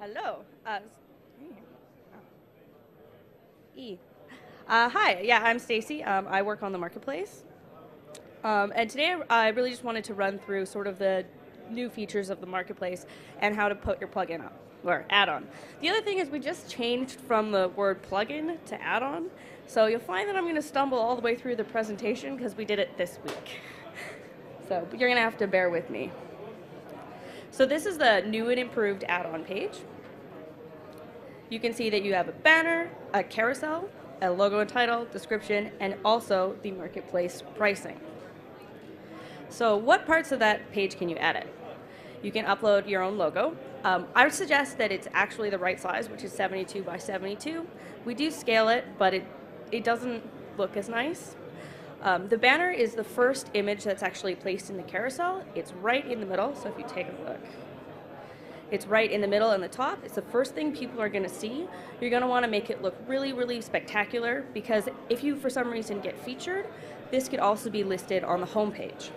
Hello. E. Hi. Yeah, I'm Stacy. I work on the marketplace. And today I really just wanted to run through sort of the new features of the marketplace and how to put your plugin up or add-on. The other thing is we just changed from the word plugin to add-on. So you'll find that I'm going to stumble all the way through the presentation because we did it this week. So you're going to have to bear with me. So this is the new and improved add-on page. You can see that you have a banner, a carousel, a logo and title, description, and also the marketplace pricing. So what parts of that page can you edit? You can upload your own logo. I would suggest that it's actually the right size, which is 72 by 72. We do scale it, but it doesn't look as nice. The banner is the first image that's actually placed in the carousel. It's right in the middle, so if you take a look. It's right in the middle and the top. It's the first thing people are going to see. You're going to want to make it look really, really spectacular because if you, for some reason, get featured, this could also be listed on the home page.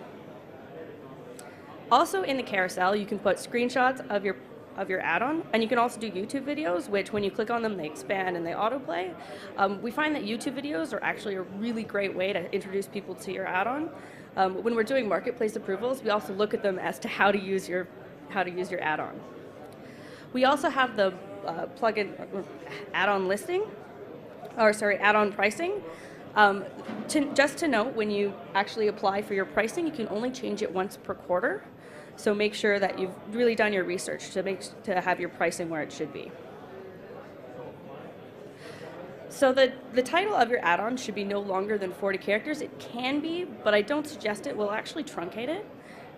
Also in the carousel, you can put screenshots of your add-on, and you can also do YouTube videos, which when you click on them, they expand and they autoplay. We find that YouTube videos are actually a really great way to introduce people to your add-on. When we're doing marketplace approvals, we also look at them as to how to use your add-on. We also have the plugin add-on listing, add-on pricing. Just to note, when you actually apply for your pricing, you can only change it once per quarter. So make sure that you've really done your research to have your pricing where it should be. So the title of your add-on should be no longer than 40 characters. It can be, but I don't suggest it. We'll actually truncate it.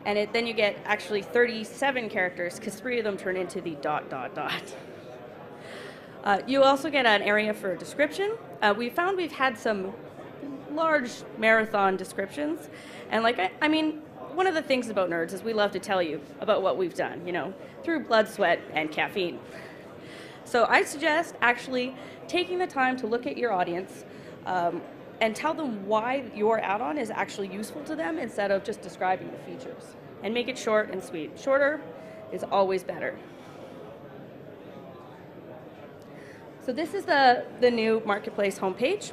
And then you get actually 37 characters because 3 of them turn into the ... You also get an area for description. We found we've had some large marathon descriptions. And I mean, one of the things about nerds is we love to tell you about what we've done, through blood, sweat, and caffeine. So I suggest actually taking the time to look at your audience and tell them why your add-on is actually useful to them instead of just describing the features. And make it short and sweet. Shorter is always better. So this is the new marketplace homepage.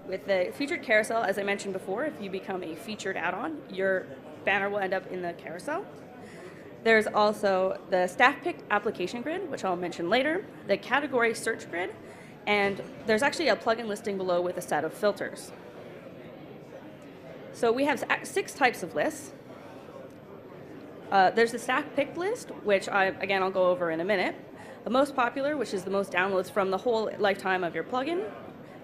With the featured carousel, as I mentioned before, if you become a featured add-on, your banner will end up in the carousel. There's also the staff-picked application grid, which I'll mention later, the category search grid, and there's actually a plugin listing below with a set of filters. So we have 6 types of lists. There's the staff-picked list, which I'll go over in a minute. The most popular, which is the most downloads from the whole lifetime of your plugin.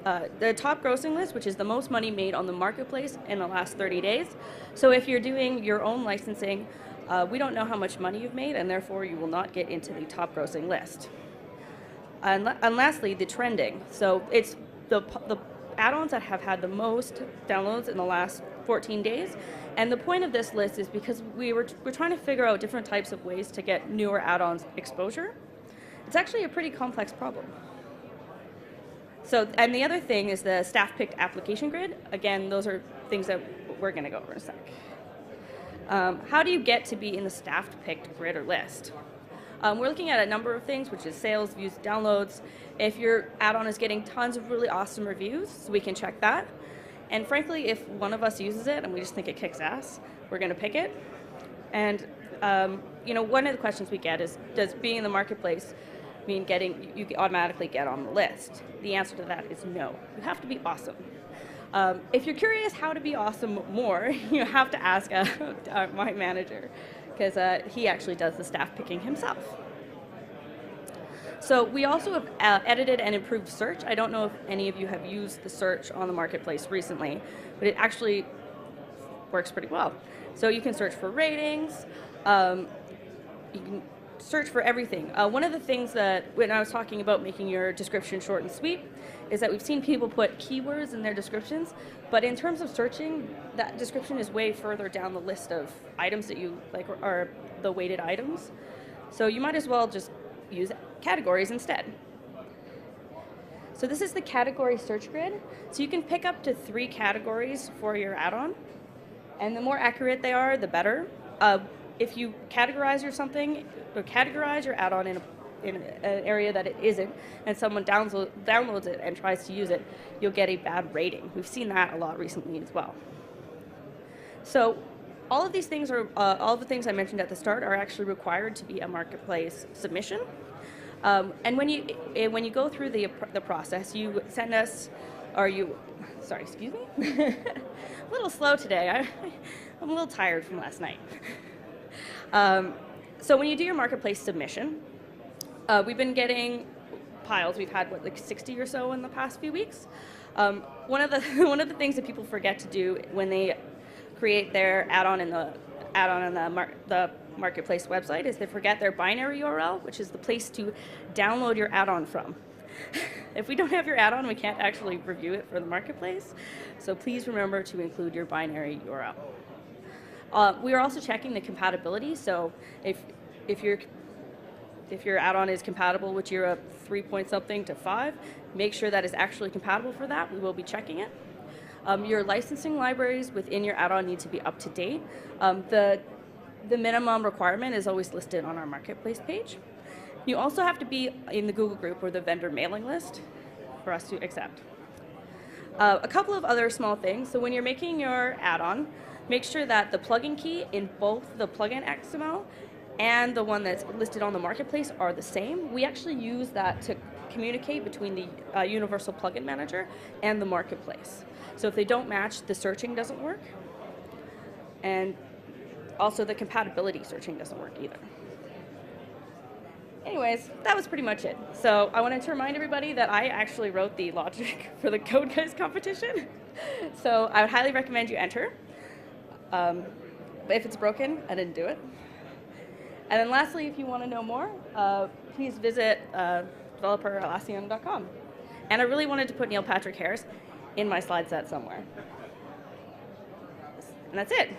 The top grossing list, which is the most money made on the marketplace in the last 30 days. So if you're doing your own licensing, we don't know how much money you've made, and therefore you will not get into the top grossing list. And lastly, the trending. So it's the add-ons that have had the most downloads in the last 14 days. And the point of this list is because we're trying to figure out different types of ways to get newer add-ons exposure. It's actually a pretty complex problem. So, and the other thing is the staff-picked application grid. Again, those are things that we're going to go over in a sec. How do you get to be in the staff-picked grid or list? We're looking at a number of things, which is sales, views, downloads. If your add-on is getting tons of really awesome reviews, so we can check that. And frankly, if one of us uses it and we just think it kicks ass, we're going to pick it. And one of the questions we get is, does being in the marketplace mean you automatically get on the list? The answer to that is no. You have to be awesome. If you're curious how to be awesome more, you have to ask my manager, because he actually does the staff picking himself. So we also have edited and improved search. I don't know if any of you have used the search on the marketplace recently, but it actually works pretty well. So you can search for ratings, you can search for everything. One of the things that, when I was talking about making your description short and sweet, is that we've seen people put keywords in their descriptions, but in terms of searching, that description is way further down the list of items that you like are the weighted items. So you might as well just use categories instead. So this is the category search grid. So you can pick up to 3 categories for your add-on, and the more accurate they are, the better. if you categorize your add-on in an area that it isn't, and someone downloads it and tries to use it, you'll get a bad rating. We've seen that a lot recently as well. So all of these things all of the things I mentioned at the start are actually required to be a marketplace submission. And when you go through the process, you send us, sorry, excuse me, a little slow today. I'm a little tired from last night. So when you do your marketplace submission, we've been getting piles. We've had like 60 or so in the past few weeks. One of the things that people forget to do when they create their add-on in the marketplace website is they forget their binary URL, which is the place to download your add-on from. If we don't have your add-on, we can't actually review it for the marketplace. So please remember to include your binary URL. We are also checking the compatibility. So if your add-on is compatible with Jira 3 point something to 5, make sure that is actually compatible for that. We will be checking it. Your licensing libraries within your add-on need to be up to date. The minimum requirement is always listed on our marketplace page. You also have to be in the Google group or the vendor mailing list for us to accept. A couple of other small things. So when you're making your add-on, make sure that the plugin key in both the plugin XML and the one that's listed on the marketplace are the same. We actually use that to communicate between the Universal Plugin Manager and the marketplace. So if they don't match, the searching doesn't work. And also the compatibility searching doesn't work either. Anyways, that was pretty much it. So I wanted to remind everybody that I actually wrote the logic for the Code Guys competition. So I would highly recommend you enter. But if it's broken, I didn't do it. And then lastly, if you want to know more, please visit developer.atlassian.com. And I really wanted to put Neil Patrick Harris in my slide set somewhere. And that's it.